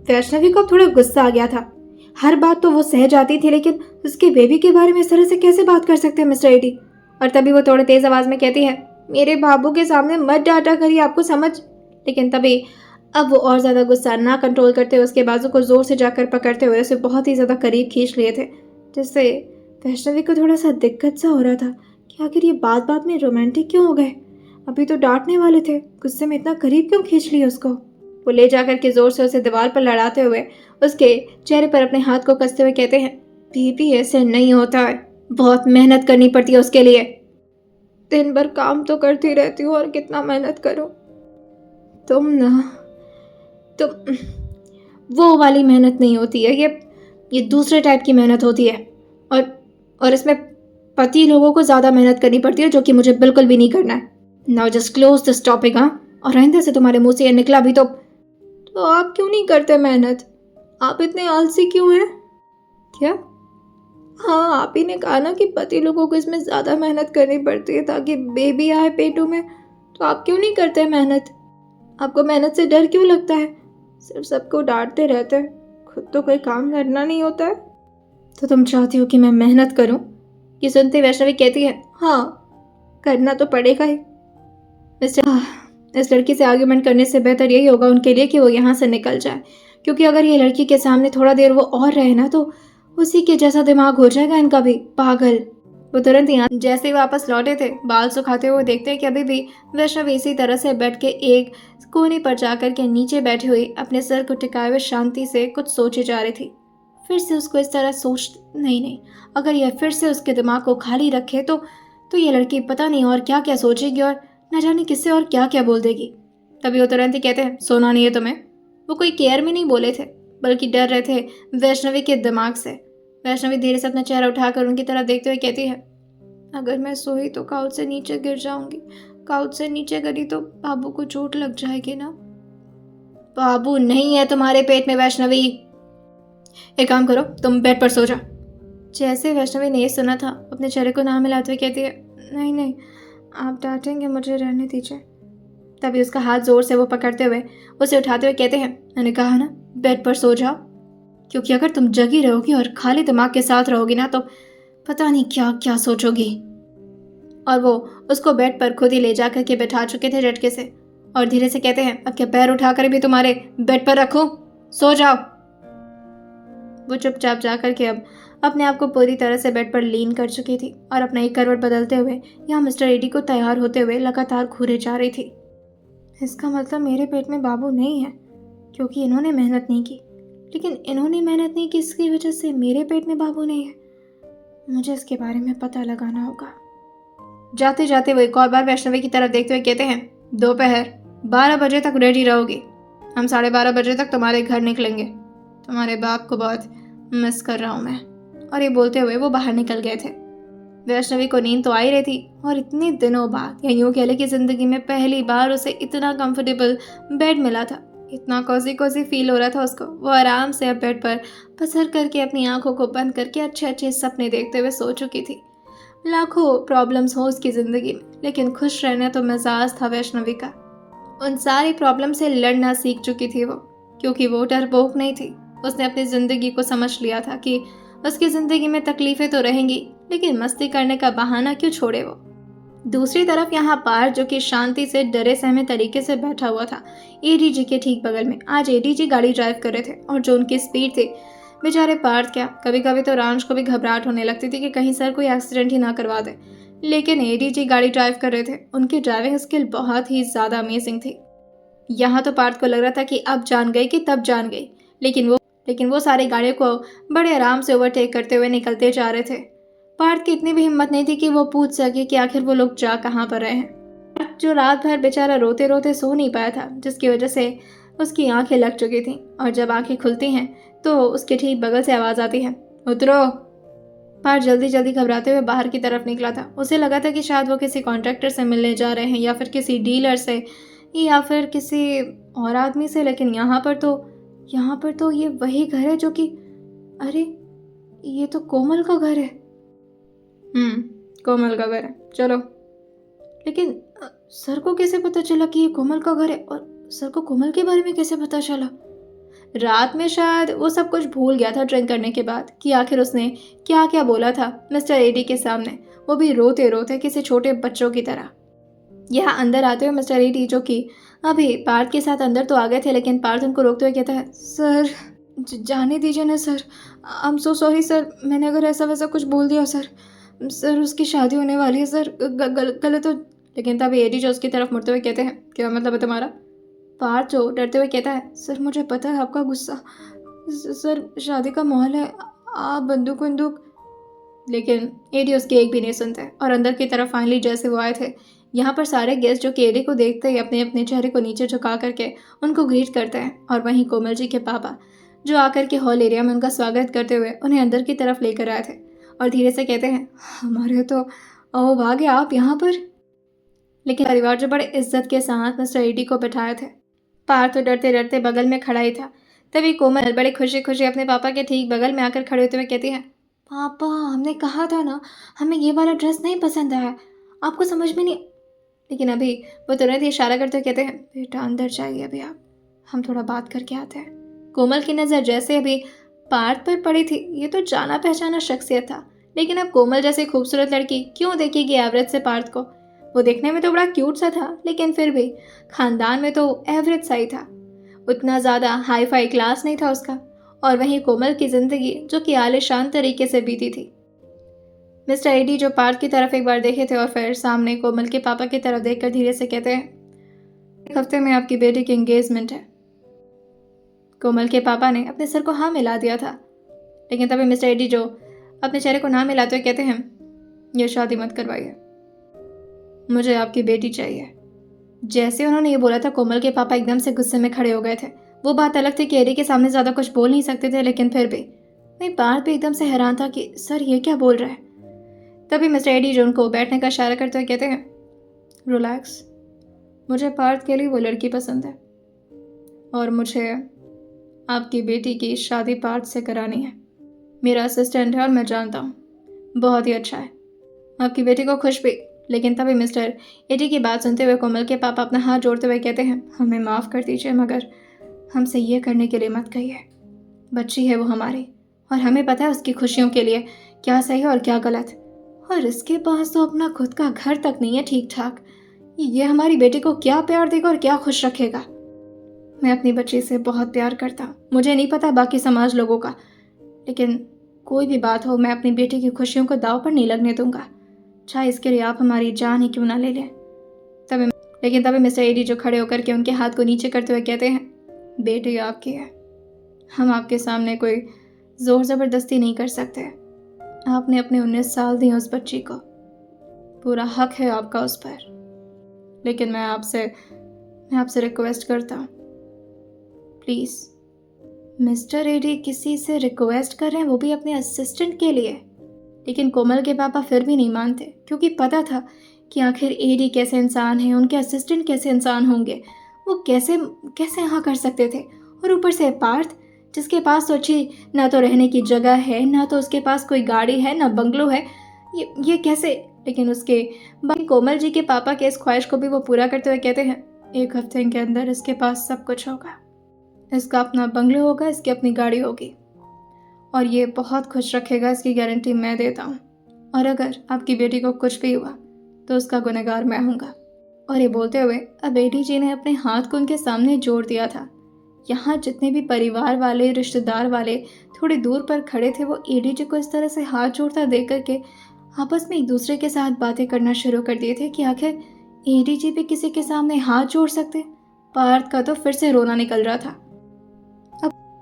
वैष्णवी को थोड़ा गुस्सा आ गया था। हर बात तो वो सह जाती थी, लेकिन उसके बेबी के बारे में इस तरह से कैसे बात कर सकते हैं मिस्टर एडी। और तभी वो थोड़ी तेज आवाज में कहती है, मेरे बाबू के सामने मत डांटा करिए, आपको समझ। लेकिन तभी अब वो और ज़्यादा गुस्सा ना कंट्रोल करते हुए उसके बाजू को जोर से जाकर पकड़ते हुए उसे बहुत ही ज़्यादा करीब खींच लिए थे, जिससे वैष्णवी को थोड़ा सा दिक्कत सा हो रहा था कि आखिर ये बात बात में रोमांटिक क्यों हो गए। अभी तो डांटने वाले थे, गुस्से में इतना करीब क्यों खींच लिया उसको। वो ले जाकर के जोर से उसे दीवार पर लड़ाते हुए उसके चेहरे पर अपने हाथ को कसते हुए कहते हैं, बेबी ऐसे नहीं होता है, बहुत मेहनत करनी पड़ती है उसके लिए। दिन भर काम तो करती रहती हूँ और कितना मेहनत करूँ। तुम वो वाली मेहनत नहीं होती है, ये दूसरे टाइप की मेहनत होती है, और इसमें पति लोगों को ज़्यादा मेहनत करनी पड़ती है, जो कि मुझे बिल्कुल भी नहीं करना है। Now just close this topic. हाँ, और आइंदा से तुम्हारे मुंह से ये निकला भी तो आप क्यों नहीं करते मेहनत? आप इतने आलसी क्यों हैं? क्या? हाँ, आप ही ने कहा ना कि पति लोगों को इसमें ज़्यादा मेहनत करनी पड़ती है ताकि बेबी आए पेटों में, तो आप क्यों नहीं करते मेहनत? आपको मेहनत से डर क्यों लगता है? सिर्फ सबको डांटते रहते हैं, खुद तो कोई काम करना नहीं होता है। तो तुम चाहती हो कि मैं मेहनत करूं? ये सुनते वैष्णवी कहती है, हाँ, करना तो पड़ेगा ही। मिस्टर इस लड़की से आर्ग्यूमेंट करने से बेहतर यही होगा उनके लिए कि वो यहाँ से निकल जाए, क्योंकि अगर ये लड़की के सामने थोड़ा देर वो और रहे ना तो उसी के जैसा दिमाग हो जाएगा इनका भी, पागल। वो तुरंत यहाँ जैसे ही वापस लौटे थे, बाल सुखाते हुए देखते हैं कि अभी भी वैष्णवी इसी तरह से बैठ के एक कोने पर जाकर के नीचे बैठी हुई अपने सर को टिकाए हुए शांति से कुछ सोचे जा रही थी। फिर से उसको इस तरह नहीं, अगर यह फिर से उसके दिमाग को खाली रखे तो ये लड़की पता नहीं और क्या क्या सोचेगी और न जाने किससे और क्या क्या बोल देगी। तभी वो तुरंत ही कहते हैं, सोना नहीं है तुम्हें। वो कोई केयर में नहीं बोले थे, बल्कि डर रहे थे वैष्णवी के दिमाग से। वैष्णवी धीरे से अपना चेहरा उठाकर उनकी तरफ देखते हुए कहती है, अगर मैं सोई तो काउच से नीचे गिर जाऊंगी। काउच से नीचे गिरी तो बाबू को चोट लग जाएगी ना। बाबू नहीं है तुम्हारे पेट में वैष्णवी, एक काम करो तुम बेड पर सो जाओ। जैसे वैष्णवी ने सुना था, अपने चेहरे को ना मिलाते हुए कहती है, नहीं आप डांटेंगे, मुझे रहने दीजिए। तभी उसका हाथ जोर से वो पकड़ते हुए उसे उठाते हुए कहते हैं, मैंने कहा ना बेड पर सो जाओ, क्योंकि अगर तुम जगी रहोगी और खाली दिमाग के साथ रहोगी ना तो पता नहीं क्या क्या सोचोगी। और वो उसको बेड पर खुद ही ले जाकर के बैठा चुके थे झटके से, और धीरे से कहते हैं, अब क्या पैर उठाकर भी तुम्हारे बेड पर रखूं, सो जाओ। वो चुपचाप जाकर के अब अपने आप को पूरी तरह से बेड पर लीन कर चुकी थी और अपना एक करवट बदलते हुए यहाँ मिस्टर एडी को तैयार होते हुए लगातार घूरे जा रही थी। इसका मतलब मेरे पेट में बाबू नहीं है, क्योंकि इन्होंने मेहनत नहीं की। लेकिन इन्होंने मेहनत नहीं की, इसकी वजह से मेरे पेट में बाबू नहीं है। मुझे इसके बारे में पता लगाना होगा। जाते जाते वो एक और बार वैष्णवी की तरफ देखते हुए कहते हैं, दोपहर 12 बजे तक रेडी रहोगी। हम 12:30 बजे तक तुम्हारे घर निकलेंगे। तुम्हारे बाप को बहुत मिस कर रहा हूँ मैं। और ये बोलते हुए वो बाहर निकल गए थे। वैष्णवी को नींद तो आ ही रही थी, और इतने दिनों बाद या यूँ कह ले कि जिंदगी में पहली बार उसे इतना कंफर्टेबल बेड मिला था। इतना कोजी फील हो रहा था उसको। वो आराम से अब बेड पर पसर करके अपनी आंखों को बंद करके अच्छे अच्छे सपने देखते हुए सो चुकी थी। लाखों प्रॉब्लम्स हो उसकी ज़िंदगी में, लेकिन खुश रहने तो मिजाज था वैष्णवी का। उन सारी प्रॉब्लम से लड़ना सीख चुकी थी वो, क्योंकि वो डरपोक नहीं थी। उसने अपनी ज़िंदगी को समझ लिया था कि उसकी ज़िंदगी में तकलीफ़ें तो रहेंगी, लेकिन मस्ती करने का बहाना क्यों छोड़े वो। दूसरी तरफ यहाँ पार, जो कि शांति से डरे सहमे तरीके से बैठा हुआ था एडीजी के ठीक बगल में। आज एडीजी गाड़ी ड्राइव कर रहे थे, और जो उनकी स्पीड थी, बेचारे पार्थ क्या, कभी कभी तो रांश को भी घबराहट होने लगती थी कि कहीं सर कोई एक्सीडेंट ही ना करवा दे। लेकिन एडीजी गाड़ी ड्राइव कर रहे थे। उनकी ड्राइविंग स्किल बहुत ही ज़्यादा अमेजिंग थी। यहाँ तो पार्थ को लग रहा था कि अब जान गई कि तब जान गई, लेकिन वो सारी गाड़ियों को बड़े आराम से ओवरटेक करते हुए निकलते जा रहे थे। पार्थ की इतनी भी हिम्मत नहीं थी कि वो पूछ सके कि आखिर वो लोग जा कहाँ पर रहे हैं। पार्थ जो रात भर बेचारा रोते रोते सो नहीं पाया था, जिसकी वजह से उसकी आंखें लग चुकी थीं, और जब आंखें खुलती हैं तो उसके ठीक बगल से आवाज़ आती है, उतरो। पार्थ जल्दी जल्दी घबराते हुए बाहर की तरफ निकला था। उसे लगा था कि शायद वो किसी कॉन्ट्रैक्टर से मिलने जा रहे हैं, या फिर किसी डीलर से, या फिर किसी और आदमी से। लेकिन यहाँ पर तो ये वही घर है जो कि, अरे ये तो कोमल का घर है। कोमल का घर है, चलो। लेकिन सर को कैसे पता चला कि ये कोमल का घर है, और सर को कोमल के बारे में कैसे पता चला? रात में शायद वो सब कुछ भूल गया था ड्रिंक करने के बाद, कि आखिर उसने क्या क्या बोला था मिस्टर एडी के सामने, वो भी रोते रोते किसी छोटे बच्चों की तरह। यहाँ अंदर आते हुए मिस्टर एडी, जो कि अभी पार्थ के साथ अंदर तो आ गए थे, लेकिन पार्थ उनको रोकते हुए कहता है, सर जाने दीजिए ना sir, I am so sorry sir, मैंने अगर ऐसा वैसा कुछ बोल दिया सर उसकी शादी होने वाली है सर, गलत हो। लेकिन तभी एडी जो उसकी तरफ मुड़ते हुए कहते हैं, क्या मतलब है तुम्हारा? पार्थ जो डरते हुए कहता है, सर मुझे पता है आपका गुस्सा, सर शादी का माहौल है, आप बंदूक। लेकिन एडी उसके एक भी नहीं सुनते, और अंदर की तरफ फाइनली जैसे वो आए थे, यहाँ पर सारे गेस्ट जो कि एडी को देखते ही अपने अपने चेहरे को नीचे झुका करके उनको ग्रीट करते हैं। और वहीं कोमल जी के पापा जो आकर के हॉल एरिया में उनका स्वागत करते हुए उन्हें अंदर की तरफ लेकर आए थे, और धीरे से कहते हैं, हमारे तो ओ भाग्य आप यहाँ पर। लेकिन परिवार जो बड़े इज्जत के साथ मिस्टर एडी को बैठाए थे। पार्थ तो डरते डरते बगल में खड़ा ही था। तभी कोमल बड़े खुशी खुशी अपने पापा के ठीक बगल में आकर खड़े होते हुए कहती है, पापा हमने कहा था ना, हमें ये वाला ड्रेस नहीं पसंद आया, आपको समझ में नहीं। लेकिन अभी वो तुरंत ही इशारा करते हुए कहते हैं, बेटा अंदर जाइए, अभी आप, हम थोड़ा बात करके आते हैं। कोमल की नज़र जैसे अभी पार्थ पर पड़ी थी, ये तो जाना पहचाना शख्सियत था, लेकिन अब कोमल जैसी खूबसूरत लड़की क्यों देखेगी एवरेज से पार्थ को? वो देखने में तो बड़ा क्यूट सा था, लेकिन फिर भी खानदान में तो एवरेज सा ही था। उतना ज़्यादा हाई फाई क्लास नहीं था उसका। और वहीं कोमल की ज़िंदगी जो कि आलीशान तरीके से बीती थी। मिस्टर एडी जो पार्थ की तरफ एक बार देखे थे और फिर सामने कोमल के पापा की तरफ देखकर धीरे से कहते हैं, एक हफ्ते में आपकी बेटी की एंगेजमेंट है। कोमल के पापा ने अपने सर को हाँ मिला दिया था, लेकिन तभी मिस्टर एडी जो अपने चेहरे को ना मिलाते हुए कहते हैं, ये शादी मत करवाइए, मुझे आपकी बेटी चाहिए। जैसे उन्होंने ये बोला था, कोमल के पापा एकदम से गुस्से में खड़े हो गए थे। वो बात अलग थी कि एडी के सामने ज़्यादा कुछ बोल नहीं सकते थे, लेकिन फिर भी वही पार्थ भी एकदम से हैरान था कि सर ये क्या बोल रहा है। तभी मिस्टर एडी जो उनको बैठने का इशारा करते हुए कहते हैं, रिलैक्स, मुझे पार्थ के लिए वो लड़की पसंद है और मुझे आपकी बेटी की शादी पार्थ से करानी है। मेरा असिस्टेंट है और मैं जानता हूँ, बहुत ही अच्छा है, आपकी बेटी को खुश भी। लेकिन तभी मिस्टर एडी की बात सुनते हुए कोमल के पापा अपना हाथ जोड़ते हुए कहते हैं, हमें माफ़ कर दीजिए, मगर हमसे ये करने के लिए मत कहिए। बच्ची है वो हमारी, और हमें पता है उसकी खुशियों के लिए क्या सही है और क्या गलत। और इसके पास तो अपना खुद का घर तक नहीं है ठीक ठाक। ये हमारी बेटी को क्या प्यार देगा और क्या खुश रखेगा। मैं अपनी बच्ची से बहुत प्यार करता हूँ। मुझे नहीं पता बाकी समाज लोगों का, लेकिन कोई भी बात हो, मैं अपनी बेटी की खुशियों को दाव पर नहीं लगने दूंगा, चाहे इसके लिए आप हमारी जान ही क्यों ना ले लें। तभी मिस्टर एडी जो खड़े होकर के उनके हाथ को नीचे करते हुए कहते हैं, बेटी आपकी है, हम आपके सामने कोई जोर ज़बरदस्ती नहीं कर सकते। आपने अपने 19 साल दिए उस बच्ची को, पूरा हक है आपका उस पर। लेकिन मैं आपसे रिक्वेस्ट करता हूँ, प्लीज़। मिस्टर एडी किसी से रिक्वेस्ट कर रहे हैं, वो भी अपने असिस्टेंट के लिए। लेकिन कोमल के पापा फिर भी नहीं मानते, क्योंकि पता था कि आखिर एडी कैसे इंसान है, उनके असिस्टेंट कैसे इंसान होंगे, वो कैसे हाँ कर सकते थे। और ऊपर से पार्थ, जिसके पास तो अच्छी ना तो रहने की जगह है, ना तो उसके पास कोई गाड़ी है, ना बंगलो है, ये कैसे। लेकिन उसके बाद कोमल जी के पापा के इस ख्वाहिश को भी वो पूरा करते हुए कहते हैं, एक हफ्ते के अंदर इसके पास सब कुछ होगा, इसका अपना बंगलो होगा, इसकी अपनी गाड़ी होगी, और ये बहुत खुश रखेगा, इसकी गारंटी मैं देता हूँ। और अगर आपकी बेटी को कुछ भी हुआ तो उसका गुनहगार मैं हूँगा। और ये बोलते हुए अब एडी जी ने अपने हाथ को उनके सामने जोड़ दिया था। यहाँ जितने भी परिवार वाले, रिश्तेदार वाले थोड़ी दूर पर खड़े थे, वो एडी जी को इस तरह से हाथ जोड़ता देख करके आपस में एक दूसरे के साथ बातें करना शुरू कर दिए थे कि आखिर एडी जी भी किसी के सामने हाथ जोड़ सकते। पार्थ का तो फिर से रोना निकल रहा था।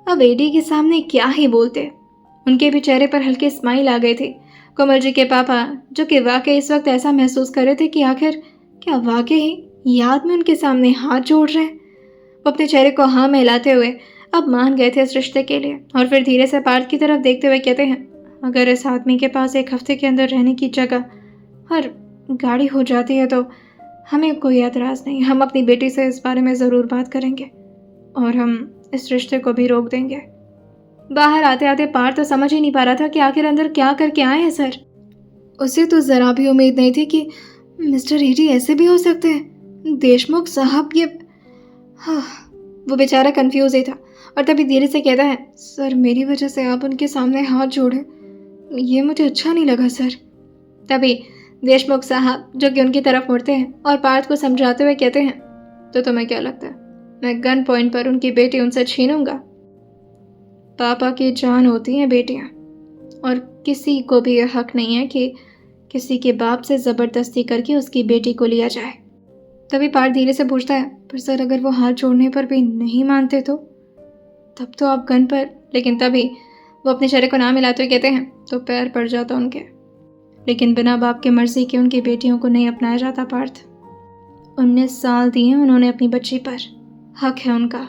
अब एडी के सामने क्या ही बोलते। उनके भी चेहरे पर हल्की स्माइल आ गई थी। कोमल जी के पापा, जो कि वाकई इस वक्त ऐसा महसूस कर रहे थे कि आखिर क्या वाकई ही याद में उनके सामने हाथ जोड़ रहे हैं, वो अपने चेहरे को हाँ में हिलाते हुए अब मान गए थे इस रिश्ते के लिए। और फिर धीरे से पार्थ की तरफ देखते हुए कहते हैं, अगर इस आदमी के पास एक हफ्ते के अंदर रहने की जगह और गाड़ी हो जाती है तो हमें कोई एतराज़ नहीं। हम अपनी बेटी से इस बारे में ज़रूर बात करेंगे और हम इस रिश्ते को भी रोक देंगे। बाहर आते आते पार्थ तो समझ ही नहीं पा रहा था कि आखिर अंदर क्या करके आए हैं सर। उसे तो ज़रा भी उम्मीद नहीं थी कि मिस्टर एडी ऐसे भी हो सकते हैं। देशमुख साहब ये वो बेचारा कंफ्यूज ही था। और तभी धीरे से कहता है, सर मेरी वजह से आप उनके सामने हाथ जोड़े, ये मुझे अच्छा नहीं लगा सर। तभी देशमुख साहब जो कि उनकी तरफ मुड़ते हैं और पार्थ को समझाते हुए कहते हैं, तो तुम्हें क्या लगता है मैं गन पॉइंट पर उनकी बेटी उनसे छीनूंगा? पापा की जान होती हैं बेटियां, और किसी को भी यह हक नहीं है कि किसी के बाप से ज़बरदस्ती करके उसकी बेटी को लिया जाए। तभी पार्थ धीरे से पूछता है, पर सर अगर वो हाथ जोड़ने पर भी नहीं मानते तो तब तो आप गन पर। लेकिन तभी वो अपने चेहरे को ना मिलाते हुए कहते हैं, तो पैर पड़ जाता उनके, लेकिन बिना बाप के मर्जी के उनकी बेटियों को नहीं अपनाया जाता पार्थ। 19 साल दिए उन्होंने अपनी बच्ची पर, हक है उनका।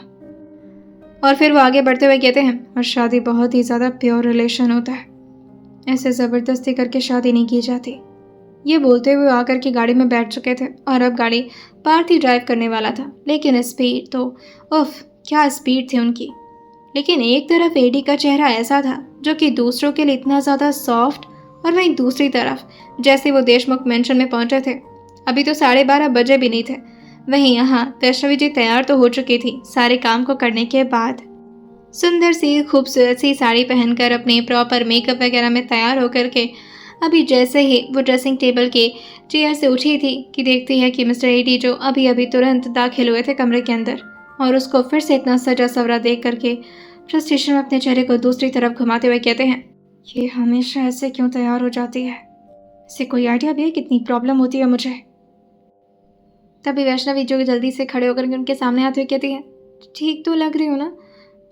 और फिर वो आगे बढ़ते हुए कहते हैं, और शादी बहुत ही ज़्यादा प्योर रिलेशन होता है, ऐसे ज़बरदस्ती करके शादी नहीं की जाती। ये बोलते हुए आकर के गाड़ी में बैठ चुके थे और अब गाड़ी पार्थ ही ड्राइव करने वाला था। लेकिन स्पीड तो उफ क्या स्पीड थी उनकी। लेकिन एक तरफ एडी का चेहरा ऐसा था जो कि दूसरों के लिए इतना ज़्यादा सॉफ्ट, और वहीं दूसरी तरफ जैसे वो देशमुख मेंशन में पहुंचे थे, अभी तो 12:30 बजे भी नहीं थे। वहीं यहाँ वैष्णवी जी तैयार तो हो चुकी थी सारे काम को करने के बाद। सुंदर सी खूबसूरत सी साड़ी पहनकर अपने प्रॉपर मेकअप वगैरह में तैयार होकर के अभी जैसे ही वो ड्रेसिंग टेबल के चेयर से उठी थी कि देखती है कि मिस्टर एडी जो अभी अभी तुरंत दाखिल हुए थे कमरे के अंदर, और उसको फिर से इतना सजा सवरा देख करके फ्रस्ट्रेशन में अपने चेहरे को दूसरी तरफ घुमाते हुए कहते हैं, ये हमेशा ऐसे क्यों तैयार हो जाती है? इसे कोई आइडिया भी है कितनी प्रॉब्लम होती है मुझे? तभी वैष्णवी जो जल्दी से खड़े होकर उनके सामने आते हुए कहती है, ठीक तो लग रही हो ना?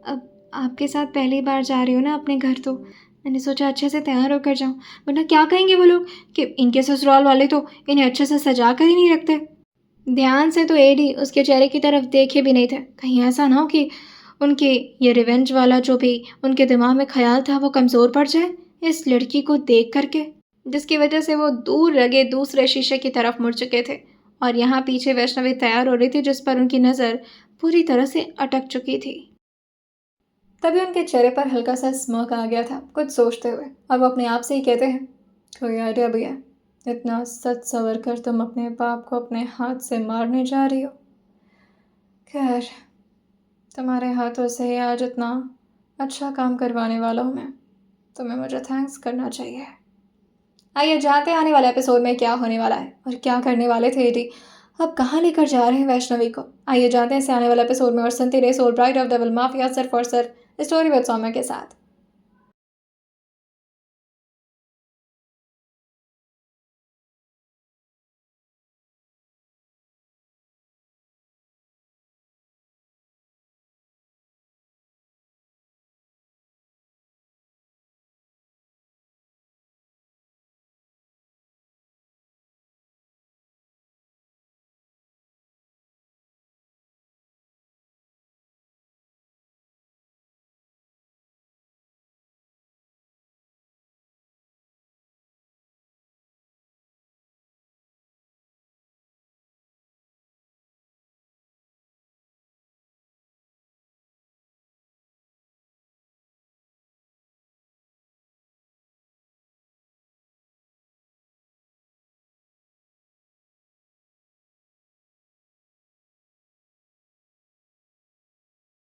अब आपके साथ पहली बार जा रही हो ना अपने घर, तो मैंने सोचा अच्छे से तैयार होकर जाऊं, वरना क्या कहेंगे वो लोग कि इनके ससुराल वाले तो इन्हें अच्छे से सजा कर ही नहीं रखते। ध्यान से तो एडी उसके चेहरे की तरफ देखे भी नहीं थे, कहीं ऐसा ना हो कि उनके ये रिवेंज वाला जो भी उनके दिमाग में ख्याल था वो कमज़ोर पड़ जाए इस लड़की को देख करके, जिसकी वजह से वो दूर लगे दूसरे शीशे की तरफ मुड़ चुके थे और यहाँ पीछे वैष्णवी तैयार हो रही थी जिस पर उनकी नज़र पूरी तरह से अटक चुकी थी। तभी उनके चेहरे पर हल्का सा स्मर्क आ गया था कुछ सोचते हुए, और वो अपने आप से ही कहते हैं, कोई आइडिया भैया, इतना सच सवर कर तुम अपने बाप को अपने हाथ से मारने जा रही हो? खैर, तुम्हारे हाथों से ही आज इतना अच्छा काम करवाने वाला हूँ मैं, तुम्हें मुझे थैंक्स करना चाहिए। आइए जानते हैं आने वाले एपिसोड में क्या होने वाला है और क्या करने वाले थे एडी, अब कहाँ लेकर जा रहे हैं वैष्णवी को। आइए जानते हैं इसे आने वाले एपिसोड में, और सुनते रहे Soul Bride of Double Mafia सिर्फ और सिर्फ स्टोरी विद सौम्या के साथ।